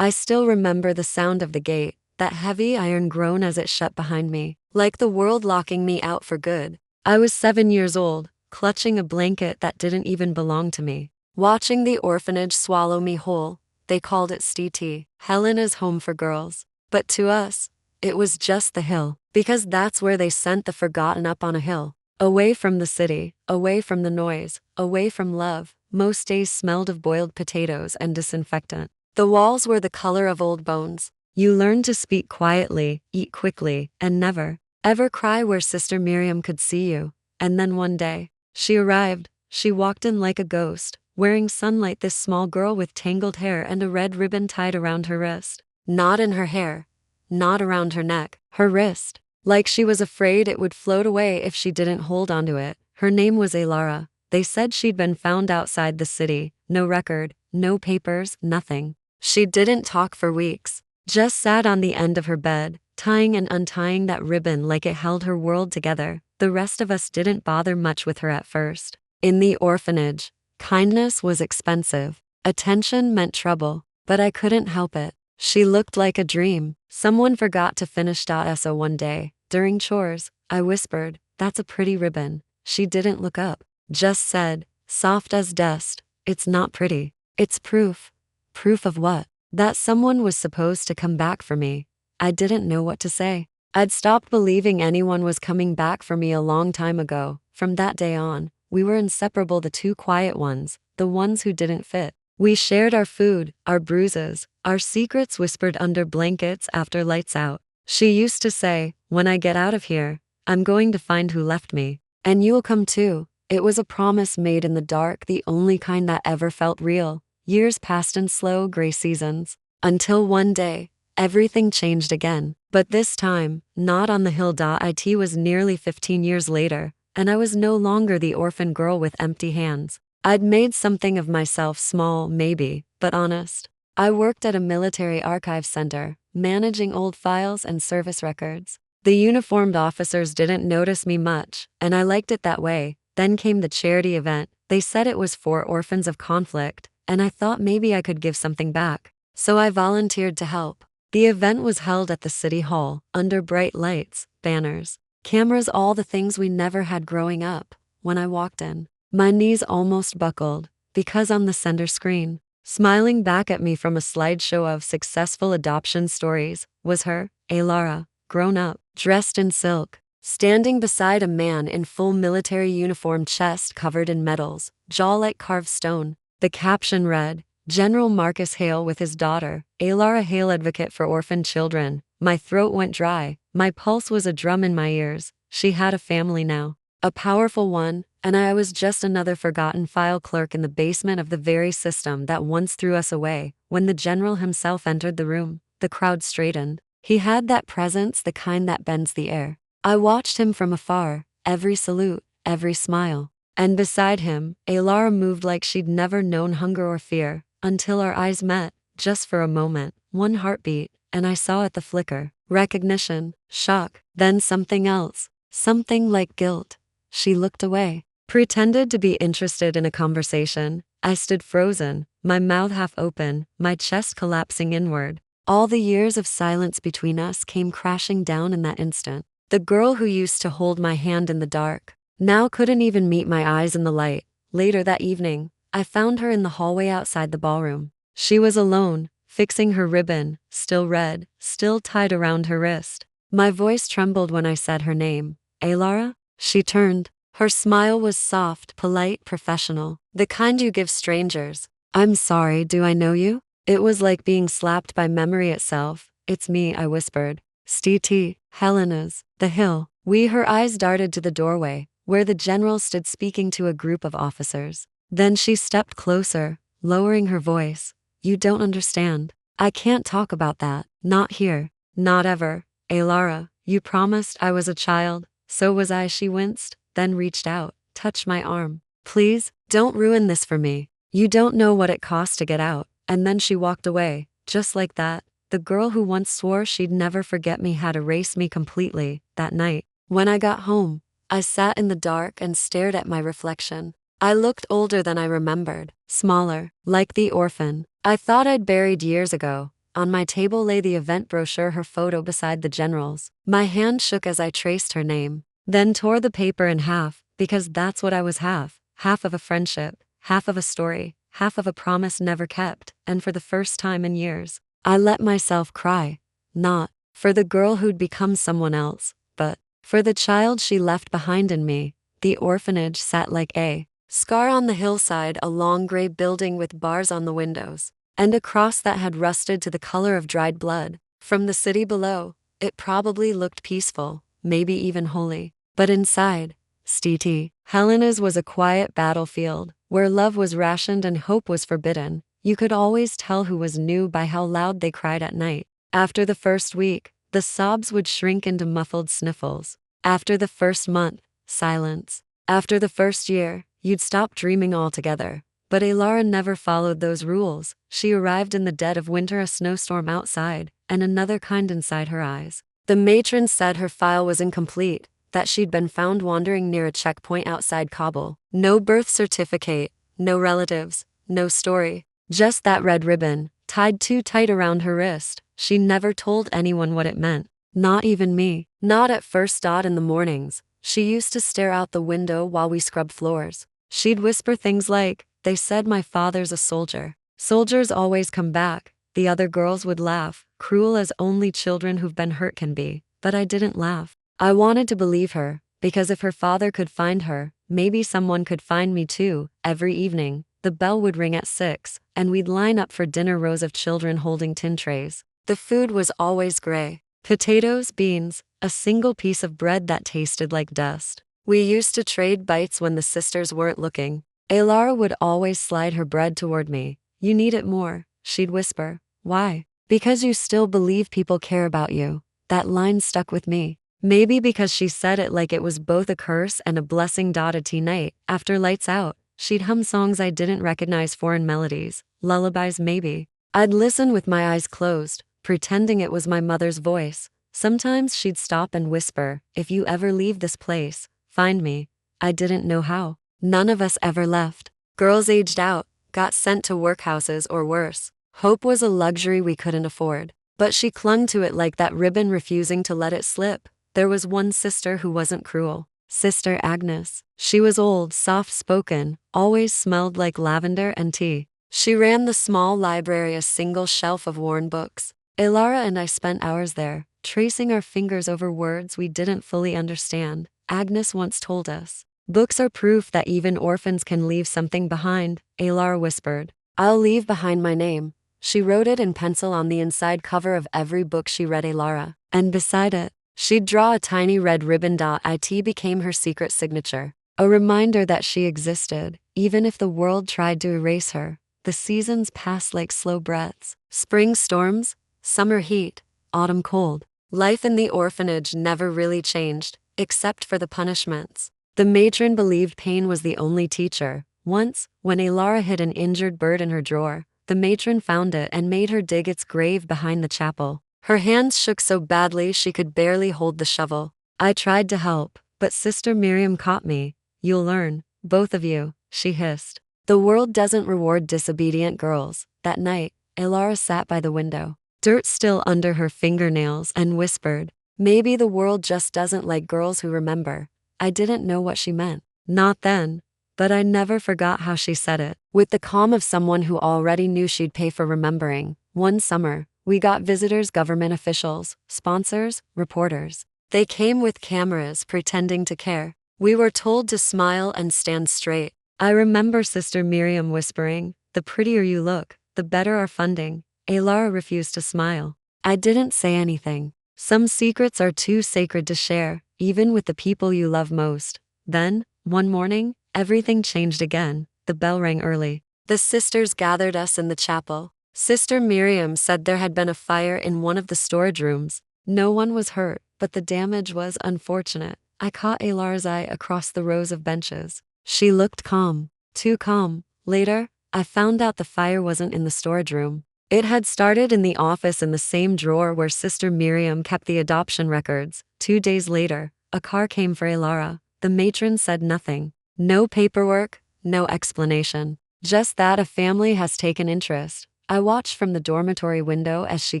I still remember the sound of the gate, that heavy iron groan as it shut behind me, like the world locking me out for good. I was 7 years old, clutching a blanket that didn't even belong to me, watching the orphanage swallow me whole. They called it STT, Helena's home for girls. But to us, it was just the hill, because that's where they sent the forgotten, up on a hill. Away from the city, away from the noise, away from love. Most days smelled of boiled potatoes and disinfectant. The walls were the color of old bones. You learned to speak quietly, eat quickly, and never, ever cry where Sister Miriam could see you. And then one day, she arrived. She walked in like a ghost, wearing sunlight, this small girl with tangled hair and a red ribbon tied around her wrist. Not in her hair, not around her neck, her wrist. Like she was afraid it would float away if she didn't hold onto it. Her name was Elara. They said she'd been found outside the city. No record, no papers, nothing. She didn't talk for weeks, just sat on the end of her bed, tying and untying that ribbon like it held her world together. The rest of us didn't bother much with her at first. In the orphanage, kindness was expensive. Attention meant trouble, but I couldn't help it. She looked like a dream. Someone forgot to finish .so one day. During chores, I whispered, "That's a pretty ribbon." She didn't look up, just said, soft as dust, "It's not pretty. It's proof." Proof of what? That someone was supposed to come back for me. I didn't know what to say. I'd stopped believing anyone was coming back for me a long time ago. From that day on, we were inseparable, the two quiet ones, the ones who didn't fit. We shared our food, our bruises, our secrets whispered under blankets after lights out. She used to say, "When I get out of here, I'm going to find who left me. And you'll come too." It was a promise made in the dark, the only kind that ever felt real. Years passed in slow gray seasons, until one day, everything changed again. But this time, not on the hill. It was nearly 15 years later, and I was no longer the orphan girl with empty hands. I'd made something of myself, small, maybe, but honest. I worked at a military archive center, managing old files and service records. The uniformed officers didn't notice me much, and I liked it that way. Then came the charity event. They said it was for orphans of conflict, and I thought maybe I could give something back. So I volunteered to help. The event was held at the city hall, under bright lights, banners, cameras, all the things we never had growing up. When I walked in, my knees almost buckled, because on the center screen, smiling back at me from a slideshow of successful adoption stories, was her, Elara, grown up, dressed in silk, standing beside a man in full military uniform, chest covered in medals, jaw like carved stone. The caption read, "General Marcus Hale with his daughter, Elara Hale, advocate for orphan children." My throat went dry, my pulse was a drum in my ears. She had a family now, a powerful one, and I was just another forgotten file clerk in the basement of the very system that once threw us away. When the general himself entered the room, the crowd straightened. He had that presence, the kind that bends the air. I watched him from afar, every salute, every smile. And beside him, Elara moved like she'd never known hunger or fear, until our eyes met, just for a moment, one heartbeat, and I saw it, the flicker, recognition, shock, then something else, something like guilt. She looked away, pretended to be interested in a conversation. I stood frozen, my mouth half open, my chest collapsing inward. All the years of silence between us came crashing down in that instant. The girl who used to hold my hand in the dark, now couldn't even meet my eyes in the light. Later that evening, I found her in the hallway outside the ballroom. She was alone, fixing her ribbon, still red, still tied around her wrist. My voice trembled when I said her name. "Elara?" She turned. Her smile was soft, polite, professional, the kind you give strangers. "I'm sorry, do I know you?" It was like being slapped by memory itself. "It's me," I whispered. "STT, Helena's, the hill." Her eyes darted to the doorway, where the general stood speaking to a group of officers. Then she stepped closer, lowering her voice. "You don't understand. I can't talk about that. Not here. Not ever. Elara, you promised." I was a child. So was I. She winced, then reached out, touched my arm. "Please, don't ruin this for me. You don't know what it costs to get out." And then she walked away, just like that. The girl who once swore she'd never forget me had erased me completely. That night, when I got home, I sat in the dark and stared at my reflection. I looked older than I remembered, smaller, like the orphan I thought I'd buried years ago. On my table lay the event brochure, her photo beside the general's. My hand shook as I traced her name, then tore the paper in half, because that's what I was half of a friendship, half of a story, half of a promise never kept, and for the first time in years, I let myself cry. Not for the girl who'd become someone else, but for the child she left behind in me. The orphanage sat like a scar on the hillside, a long gray building with bars on the windows, and a cross that had rusted to the color of dried blood. From the city below, it probably looked peaceful, maybe even holy. But inside, St. Helena's was a quiet battlefield, where love was rationed and hope was forbidden. You could always tell who was new by how loud they cried at night. After the first week, the sobs would shrink into muffled sniffles. After the first month, silence. After the first year, you'd stop dreaming altogether. But Elara never followed those rules. She arrived in the dead of winter, a snowstorm outside, and another kind inside her eyes. The matron said her file was incomplete, that she'd been found wandering near a checkpoint outside Kabul. No birth certificate, no relatives, no story. Just that red ribbon, tied too tight around her wrist. She never told anyone what it meant. Not even me. Not at first. In the mornings, she used to stare out the window while we scrubbed floors. She'd whisper things like, "They said my father's a soldier. Soldiers always come back." The other girls would laugh, cruel as only children who've been hurt can be. But I didn't laugh. I wanted to believe her, because if her father could find her, maybe someone could find me too. Every evening, the bell would ring at 6, and we'd line up for dinner, rows of children holding tin trays. The food was always gray. Potatoes, beans, a single piece of bread that tasted like dust. We used to trade bites when the sisters weren't looking. Elara would always slide her bread toward me. "You need it more," she'd whisper. "Why?" "Because you still believe people care about you." That line stuck with me. Maybe because she said it like it was both a curse and a blessing. At night, after lights out, she'd hum songs I didn't recognize, foreign melodies, lullabies maybe. I'd listen with my eyes closed, pretending it was my mother's voice. Sometimes she'd stop and whisper, "If you ever leave this place, find me." I didn't know how. None of us ever left. Girls aged out, got sent to workhouses or worse. Hope was a luxury we couldn't afford. But she clung to it like that ribbon, refusing to let it slip. There was one sister who wasn't cruel. Sister Agnes. She was old, soft-spoken, always smelled like lavender and tea. She ran the small library, a single shelf of worn books. Elara and I spent hours there, tracing our fingers over words we didn't fully understand. Agnes once told us, "Books are proof that even orphans can leave something behind," Elara whispered. "I'll leave behind my name." She wrote it in pencil on the inside cover of every book she read, Elara. And beside it, she'd draw a tiny red ribbon. It became her secret signature. A reminder that she existed, even if the world tried to erase her. The seasons passed like slow breaths. Spring storms, summer heat, autumn cold. Life in the orphanage never really changed, except for the punishments. The matron believed pain was the only teacher. Once, when Elara hid an injured bird in her drawer, the matron found it and made her dig its grave behind the chapel. Her hands shook so badly she could barely hold the shovel. I tried to help, but Sister Miriam caught me. "You'll learn, both of you," she hissed. "The world doesn't reward disobedient girls." That night, Elara sat by the window, dirt still under her fingernails, and whispered, "Maybe the world just doesn't like girls who remember." I didn't know what she meant. Not then. But I never forgot how she said it, with the calm of someone who already knew she'd pay for remembering. One summer, we got visitors, government officials, sponsors, reporters. They came with cameras, pretending to care. We were told to smile and stand straight. I remember Sister Miriam whispering, "The prettier you look, the better our funding." Elara refused to smile. I didn't say anything. Some secrets are too sacred to share, even with the people you love most. Then, one morning, everything changed again. The bell rang early. The sisters gathered us in the chapel. Sister Miriam said there had been a fire in one of the storage rooms. No one was hurt, but the damage was unfortunate. I caught Elara's eye across the rows of benches. She looked calm, too calm. Later, I found out the fire wasn't in the storage room. It had started in the office, in the same drawer where Sister Miriam kept the adoption records. 2 days later, a car came for Elara. The matron said nothing. No paperwork, no explanation. Just that a family has taken interest. I watched from the dormitory window as she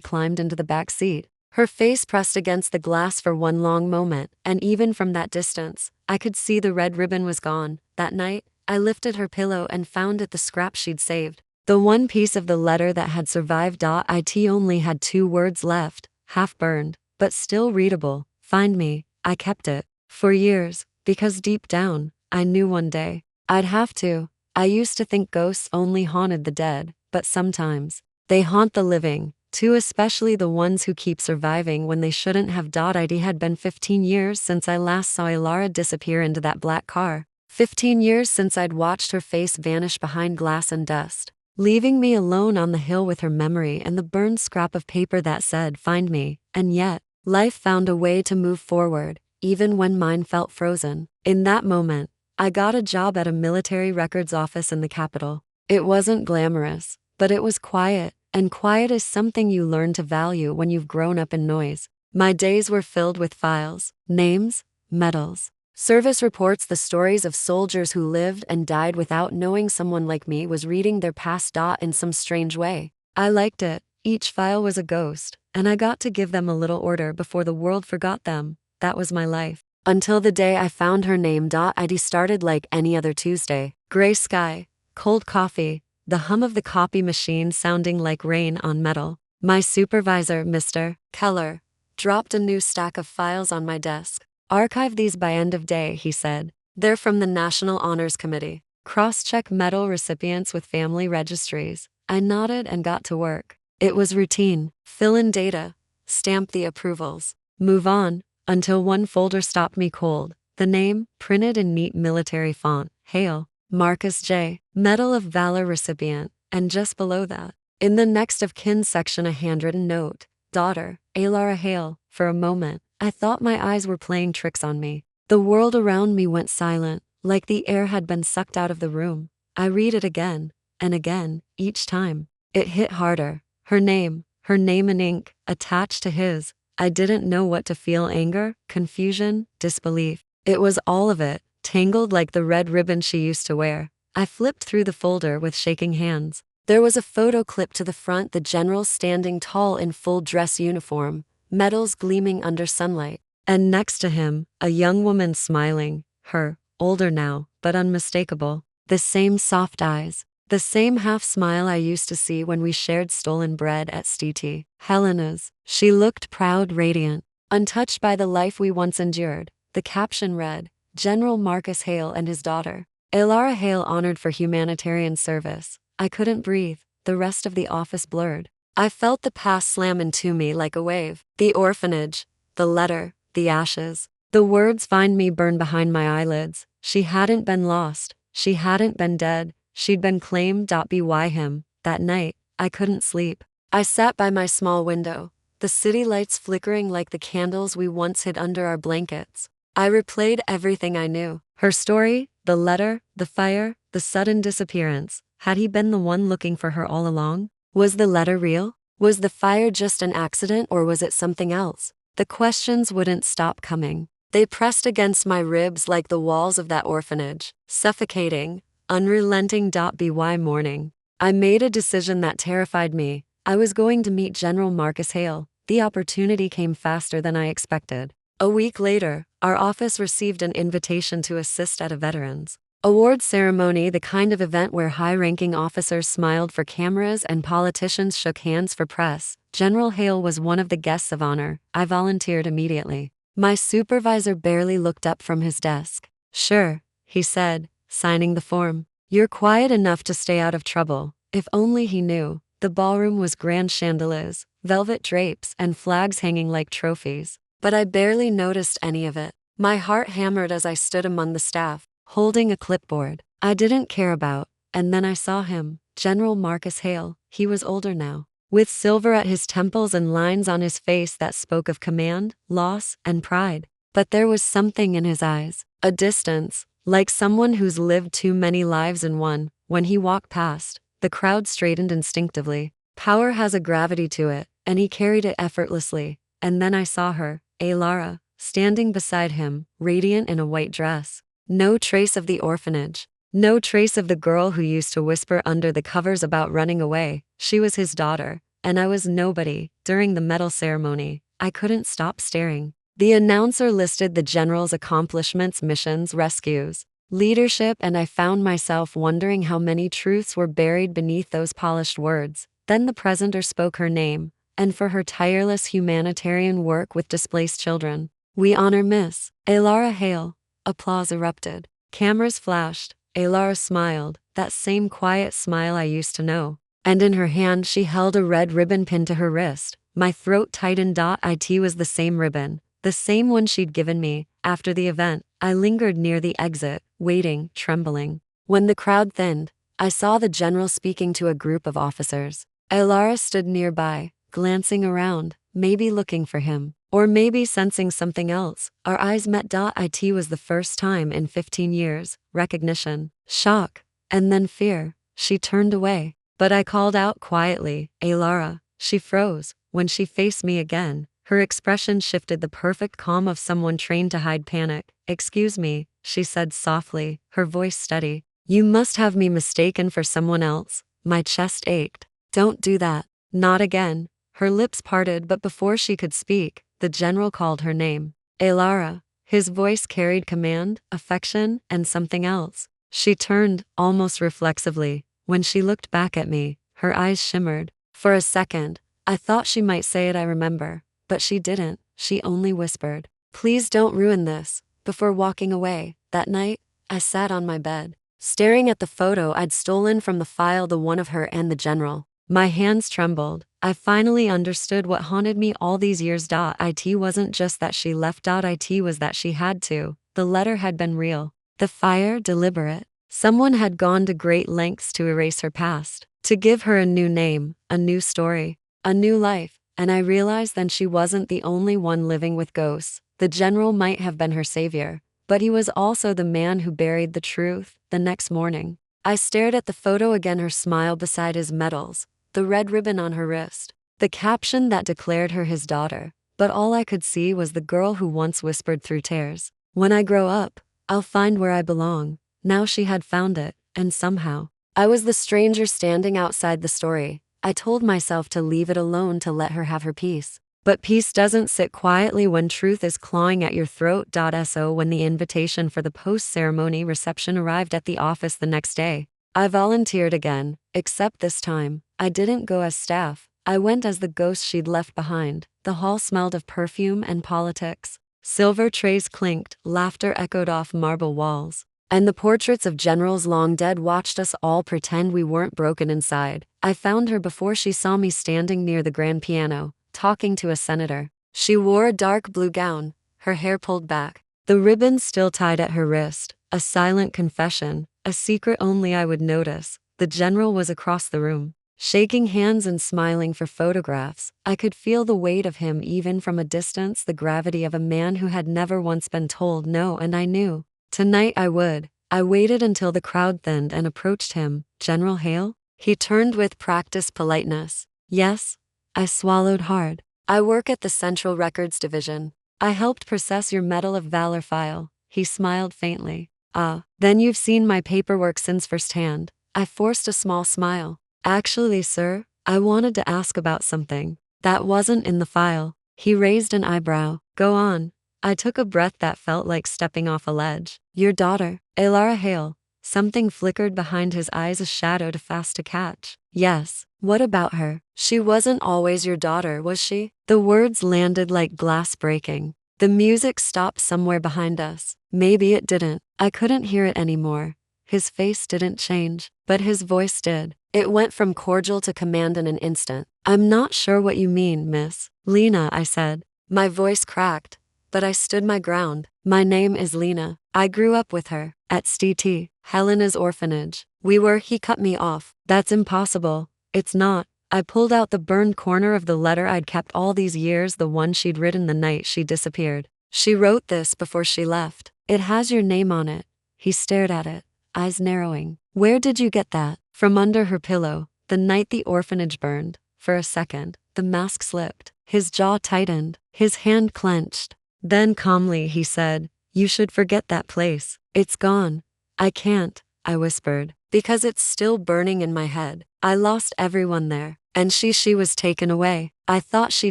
climbed into the back seat. Her face pressed against the glass for one long moment, and even from that distance, I could see the red ribbon was gone. That night, I lifted her pillow and found it the scrap she'd saved. The one piece of the letter that had survived. It only had 2 words left, half burned, but still readable. Find me. I kept it. For years, because deep down, I knew one day I'd have to. I used to think ghosts only haunted the dead, but sometimes they haunt the living, too, especially the ones who keep surviving when they shouldn't have. It had been 15 years since I last saw Ilara disappear into that black car. 15 years since I'd watched her face vanish behind glass and dust, leaving me alone on the hill with her memory and the burned scrap of paper that said, "Find me." And yet, life found a way to move forward, even when mine felt frozen. In that moment, I got a job at a military records office in the capital. It wasn't glamorous, but it was quiet, and quiet is something you learn to value when you've grown up in noise. My days were filled with files, names, medals, service reports, the stories of soldiers who lived and died without knowing someone like me was reading their past. In some strange way, I liked it. Each file was a ghost, and I got to give them a little order before the world forgot them. That was my life. Until the day I found her name. It started like any other Tuesday. Gray sky, cold coffee, the hum of the copy machine sounding like rain on metal. My supervisor, Mr. Keller, dropped a new stack of files on my desk. "Archive these by end of day," he said. "They're from the National Honors Committee. Cross-check medal recipients with family registries." I nodded and got to work. It was routine. Fill in data, stamp the approvals, move on, until one folder stopped me cold. The name, printed in neat military font, Hale, Marcus J., Medal of Valor recipient, and just below that, in the next of kin section, a handwritten note, "Daughter, Alara Hale." For a moment, I thought my eyes were playing tricks on me. The world around me went silent, like the air had been sucked out of the room. I read it again, and again. Each time, it hit harder. Her name in ink, attached to his. I didn't know what to feel: anger, confusion, disbelief. It was all of it, tangled like the red ribbon she used to wear. I flipped through the folder with shaking hands. There was a photo clipped to the front, the general standing tall in full dress uniform, medals gleaming under sunlight. And next to him, a young woman smiling, her, older now, but unmistakable. The same soft eyes, the same half smile I used to see when we shared stolen bread at St. Helena's. She looked proud, radiant, untouched by the life we once endured. The caption read, "General Marcus Hale and his daughter, Alara Hale, honored for humanitarian service." I couldn't breathe. The rest of the office blurred. I felt the past slam into me like a wave. The orphanage, the letter, the ashes. The words "find me" burned behind my eyelids. She hadn't been lost. She hadn't been dead. She'd been claimed. By him. That night, I couldn't sleep. I sat by my small window, the city lights flickering like the candles we once hid under our blankets. I replayed everything I knew. Her story, the letter, the fire, the sudden disappearance. Had he been the one looking for her all along? Was the letter real? Was the fire just an accident, or was it something else? The questions wouldn't stop coming. They pressed against my ribs like the walls of that orphanage, suffocating, unrelenting. By morning, I made a decision that terrified me. I was going to meet General Marcus Hale. The opportunity came faster than I expected. A week later, our office received an invitation to assist at a Veterans Award ceremony, the kind of event where high-ranking officers smiled for cameras and politicians shook hands for press. General Hale was one of the guests of honor. I volunteered immediately. My supervisor barely looked up from his desk. "Sure," he said, signing the form. "You're quiet enough to stay out of trouble." If only he knew. The ballroom was grand chandeliers, velvet drapes, and flags hanging like trophies. But I barely noticed any of it. My heart hammered as I stood among the staff, holding a clipboard I didn't care about. And then I saw him, General Marcus Hale. He was older now, with silver at his temples and lines on his face that spoke of command, loss, and pride. But there was something in his eyes, a distance, like someone who's lived too many lives in one. When he walked past, the crowd straightened instinctively. Power has a gravity to it, and he carried it effortlessly. And then I saw her, Alara, standing beside him, radiant in a white dress. No trace of the orphanage, No trace of the girl who used to whisper under the covers about running away. She was his daughter, and I was nobody. During the medal ceremony, I couldn't stop staring. The announcer listed the general's accomplishments, missions, rescues, leadership, and I found myself wondering how many truths were buried beneath those polished words. Then the presenter spoke her name, and for her tireless humanitarian work with displaced children. We honor Miss Alara Hale. Applause erupted. Cameras flashed. Alara smiled, that same quiet smile I used to know. And in her hand she held a red ribbon pinned to her wrist. My throat tightened. It was the same ribbon, the same one she'd given me. After the event, I lingered near the exit, waiting, trembling. When the crowd thinned, I saw the general speaking to a group of officers. Alara stood nearby, glancing around, maybe looking for him, or maybe sensing something else. Our eyes met. It was the first time in 15 years. Recognition, shock, and then fear. She turned away, but I called out quietly, Alara. She froze. When she faced me again, her expression shifted, the perfect calm of someone trained to hide panic. Excuse me, she said softly, her voice steady. You must have me mistaken for someone else. My chest ached. Don't do that. Not again. Her lips parted, but before she could speak, the general called her name. Alara. His voice carried command, affection, and something else. She turned, almost reflexively. When she looked back at me, her eyes shimmered. For a second, I thought she might say it, I remember. But she didn't. She only whispered, "Please don't ruin this." Before walking away, that night, I sat on my bed, staring at the photo I'd stolen from the file, the one of her and the general. My hands trembled. I finally understood what haunted me all these years. It wasn't just that she left. It was that she had to. The letter had been real. The fire, deliberate. Someone had gone to great lengths to erase her past, to give her a new name, a new story, a new life. And I realized then she wasn't the only one living with ghosts. The general might have been her savior, but he was also the man who buried the truth. The next morning, I stared at the photo again, her smile beside his medals, the red ribbon on her wrist, the caption that declared her his daughter. But all I could see was the girl who once whispered through tears, "When I grow up, I'll find where I belong." Now she had found it, and somehow, I was the stranger standing outside the story. I told myself to leave it alone, to let her have her peace. But peace doesn't sit quietly when truth is clawing at your throat. So when the invitation for the post-ceremony reception arrived at the office the next day, I volunteered again, except this time, I didn't go as staff. I went as the ghost she'd left behind. The hall smelled of perfume and politics. Silver trays clinked, laughter echoed off marble walls. And the portraits of generals long dead watched us all pretend we weren't broken inside. I found her before she saw me, standing near the grand piano, talking to a senator. She wore a dark blue gown, her hair pulled back, the ribbon still tied at her wrist. A silent confession, a secret only I would notice. The general was across the room, shaking hands and smiling for photographs. I could feel the weight of him even from a distance, the gravity of a man who had never once been told no, and I knew tonight I would. I waited until the crowd thinned and approached him. "General Hale?" He turned with practiced politeness. "Yes." I swallowed hard. "I work at the Central Records Division. I helped process your Medal of Valor file." He smiled faintly. "Ah, then you've seen my paperwork since firsthand." I forced a small smile. "Actually, sir, I wanted to ask about something that wasn't in the file." He raised an eyebrow. "Go on." I took a breath that felt like stepping off a ledge. "Your daughter, Alara Hale." Something flickered behind his eyes, a shadow too fast to catch. "Yes. What about her? She wasn't always your daughter, was she?" The words landed like glass breaking. The music stopped somewhere behind us. Maybe it didn't. I couldn't hear it anymore. His face didn't change, but his voice did. It went from cordial to command in an instant. "I'm not sure what you mean, Miss Lena," I said. My voice cracked, but I stood my ground. "My name is Lena. I grew up with her at STT, Helena's orphanage. He cut me off. "That's impossible." "It's not." I pulled out the burned corner of the letter I'd kept all these years, the one she'd written the night she disappeared. "She wrote this before she left. It has your name on it." He stared at it, eyes narrowing. "Where did you get that?" "From under her pillow, the night the orphanage burned." For a second, the mask slipped. His jaw tightened, his hand clenched. Then calmly he said, "You should forget that place. It's gone." "I can't." I whispered, because it's still burning in my head. I lost everyone there, and she was taken away. I thought she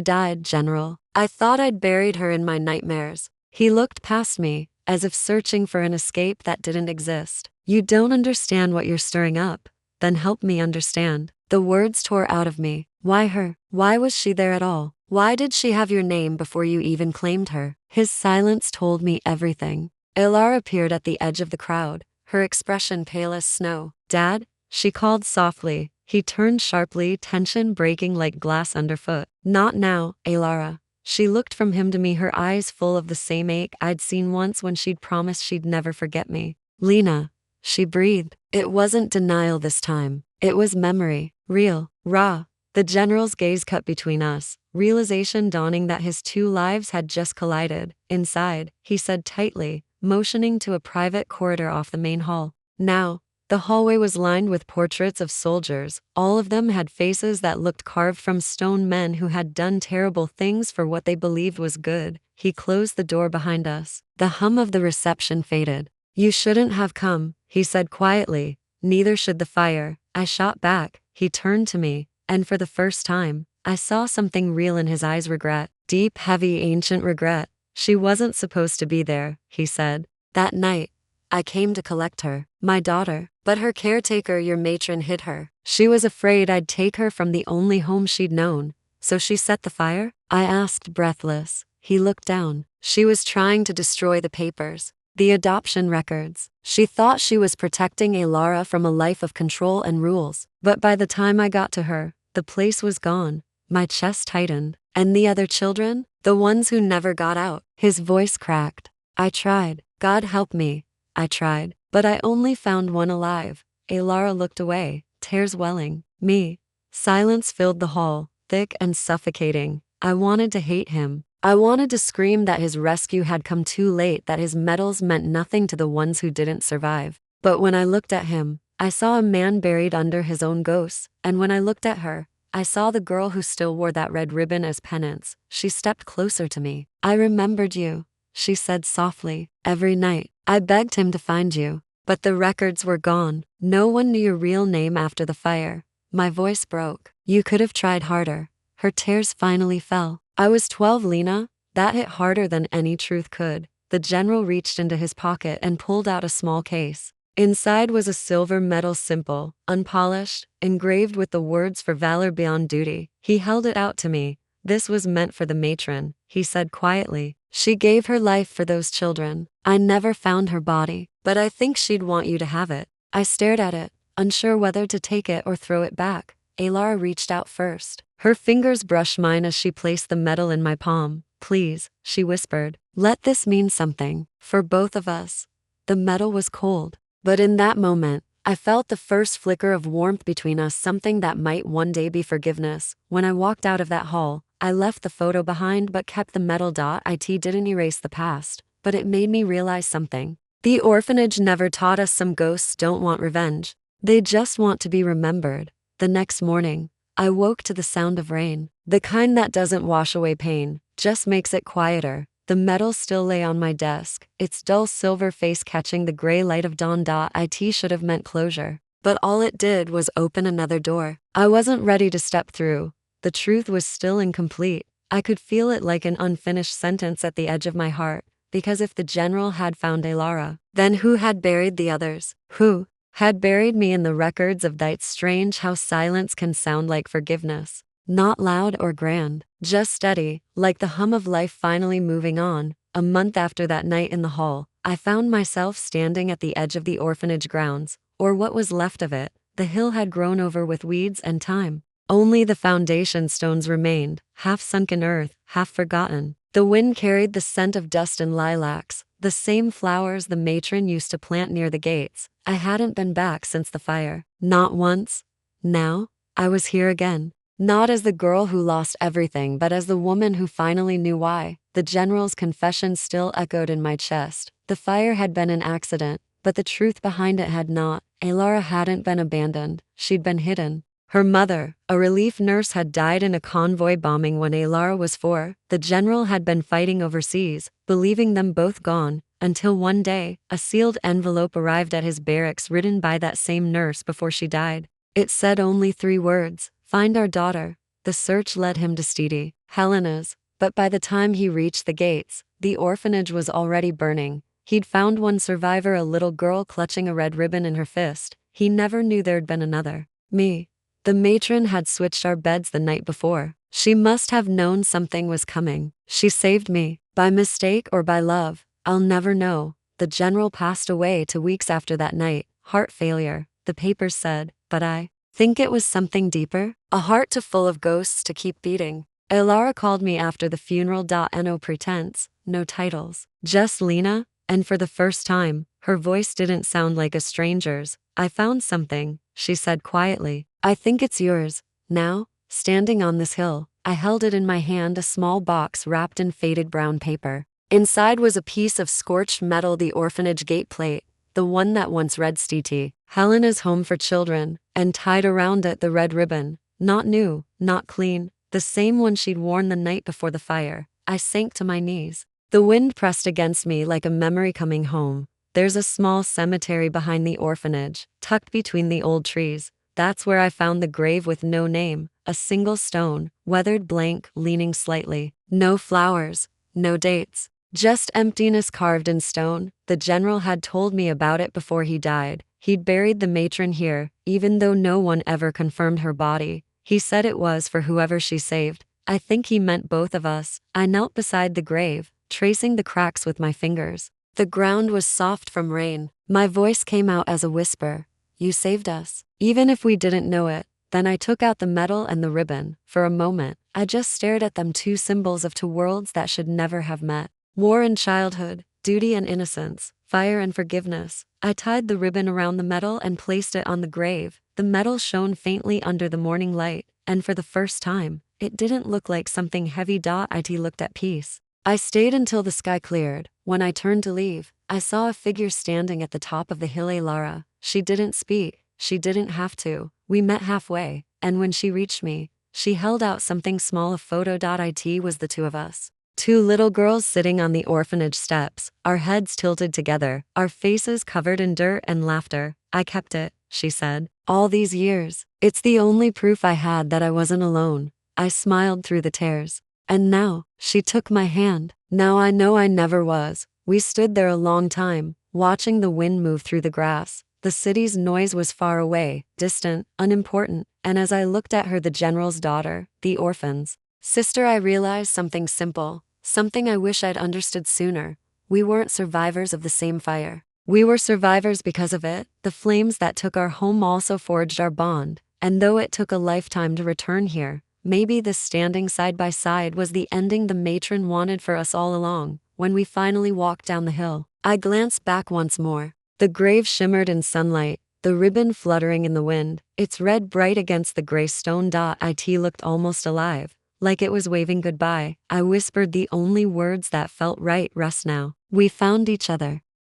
died, General. I thought I'd buried her in my nightmares. He looked past me, as if searching for an escape that didn't exist. You don't understand what you're stirring up. Then help me understand. The words tore out of me. Why her? Why was she there at all? Why did she have your name before you even claimed her? His silence told me everything. Ilar appeared at the edge of the crowd, her expression pale as snow. Dad? She called softly. He turned sharply, tension breaking like glass underfoot. Not now, Alara. She looked from him to me, her eyes full of the same ache I'd seen once when she'd promised she'd never forget me. Lena. She breathed. It wasn't denial this time. It was memory. Real. Raw. The general's gaze cut between us, realization dawning that his two lives had just collided. Inside, he said tightly, motioning to a private corridor off the main hall. Now, the hallway was lined with portraits of soldiers. All of them had faces that looked carved from stone, men who had done terrible things for what they believed was good. He closed the door behind us. The hum of the reception faded. You shouldn't have come, he said quietly. Neither should the fire. I shot back. He turned to me, and for the first time, I saw something real in his eyes. Regret. Deep, heavy, ancient regret. She wasn't supposed to be there, he said. That night, I came to collect her, my daughter, but her caretaker, your matron, hid her. She was afraid I'd take her from the only home she'd known. So she set the fire? I asked, breathless. He looked down. She was trying to destroy the papers, the adoption records. She thought she was protecting Alara from a life of control and rules. But by the time I got to her, the place was gone. My chest tightened. And the other children? The ones who never got out. His voice cracked. I tried. God help me. I tried. But I only found one alive. Alara looked away, tears welling. Me. Silence filled the hall, thick and suffocating. I wanted to hate him. I wanted to scream that his rescue had come too late, that his medals meant nothing to the ones who didn't survive. But when I looked at him, I saw a man buried under his own ghosts, and when I looked at her, I saw the girl who still wore that red ribbon as penance. She stepped closer to me. I remembered you, she said softly. Every night, I begged him to find you, but the records were gone. No one knew your real name after the fire. My voice broke. You could have tried harder. Her tears finally fell. I was 12, Lena. That hit harder than any truth could. The general reached into his pocket and pulled out a small case. Inside was a silver medal, simple, unpolished, engraved with the words "For valor beyond duty." He held it out to me. This was meant for the matron, he said quietly. She gave her life for those children. I never found her body, but I think she'd want you to have it. I stared at it, unsure whether to take it or throw it back. Alara reached out first. Her fingers brushed mine as she placed the medal in my palm. Please, she whispered. Let this mean something. For both of us. The medal was cold. But in that moment, I felt the first flicker of warmth between us, something that might one day be forgiveness. When I walked out of that hall, I left the photo behind but kept the medal. It didn't erase the past, but it made me realize something. The orphanage never taught us some ghosts don't want revenge. They just want to be remembered. The next morning, I woke to the sound of rain. The kind that doesn't wash away pain, just makes it quieter. The medal still lay on my desk, its dull silver face catching the gray light of dawn. It should have meant closure, but all it did was open another door. I wasn't ready to step through. The truth was still incomplete. I could feel it like an unfinished sentence at the edge of my heart, because if the general had found Alara, then who had buried the others? Who had buried me in the records of that? It's strange how silence can sound like forgiveness. Not loud or grand, just steady, like the hum of life finally moving on. A month after that night in the hall, I found myself standing at the edge of the orphanage grounds, or what was left of it. The hill had grown over with weeds and time. Only the foundation stones remained, half sunk in earth, half forgotten. The wind carried the scent of dust and lilacs, the same flowers the matron used to plant near the gates. I hadn't been back since the fire. Not once. Now, I was here again. Not as the girl who lost everything, but as the woman who finally knew why. The general's confession still echoed in my chest. The fire had been an accident, but the truth behind it had not. Alara hadn't been abandoned. She'd been hidden. Her mother, a relief nurse, had died in a convoy bombing when Alara was 4. The general had been fighting overseas, believing them both gone, until one day, a sealed envelope arrived at his barracks written by that same nurse before she died. It said only 3 words, "Find our daughter." The search led him to Stevie, Helena's, but by the time he reached the gates, the orphanage was already burning. He'd found one survivor, a little girl clutching a red ribbon in her fist. He never knew there'd been another. Me. The matron had switched our beds the night before. She must have known something was coming. She saved me, by mistake or by love. I'll never know. The general passed away 2 weeks after that night. Heart failure, the papers said, but I think it was something deeper. A heart too full of ghosts to keep beating. Elara called me after the funeral. No pretense, no titles. Just Lena, and for the first time, her voice didn't sound like a stranger's. "I found something," she said quietly. "I think it's yours." Now, standing on this hill, I held it in my hand, a small box wrapped in faded brown paper. Inside was a piece of scorched metal, the orphanage gate plate, the one that once read Stiti, Helena's home for children, and tied around it the red ribbon. Not new, not clean, the same one she'd worn the night before the fire. I sank to my knees. The wind pressed against me like a memory coming home. There's a small cemetery behind the orphanage, tucked between the old trees. That's where I found the grave with no name, a single stone, weathered, blank, leaning slightly. No flowers, no dates, just emptiness carved in stone. The general had told me about it before he died. He'd buried the matron here, even though no one ever confirmed her body. He said it was for whoever she saved. I think he meant both of us. I knelt beside the grave, tracing the cracks with my fingers. The ground was soft from rain. My voice came out as a whisper. "You saved us, even if we didn't know it." Then I took out the medal and the ribbon. For a moment, I just stared at them, 2 symbols of 2 worlds that should never have met. War and childhood, duty and innocence, fire and forgiveness. I tied the ribbon around the medal and placed it on the grave. The medal shone faintly under the morning light, and for the first time, it didn't look like something heavy. It looked at peace. I stayed until the sky cleared. When I turned to leave, I saw a figure standing at the top of the hill. Lara. She didn't speak. She didn't have to. We met halfway, and when she reached me, she held out something small, a photo. It was the 2 of us. 2 little girls sitting on the orphanage steps, our heads tilted together, our faces covered in dirt and laughter. "I kept it," she said. "All these years. It's the only proof I had that I wasn't alone." I smiled through the tears. "And now," she took my hand. "Now I know I never was." We stood there a long time, watching the wind move through the grass. The city's noise was far away, distant, unimportant, and as I looked at her, the general's daughter, the orphan's sister, I realized something simple, something I wish I'd understood sooner. We weren't survivors of the same fire. We were survivors because of it. The flames that took our home also forged our bond, and though it took a lifetime to return here, maybe this standing side by side was the ending the matron wanted for us all along. When we finally walked down the hill, I glanced back once more. The grave shimmered in sunlight, the ribbon fluttering in the wind, its red bright against the gray stone. It looked almost alive, like it was waving goodbye. I whispered the only words that felt right. "Rest now. We found each other."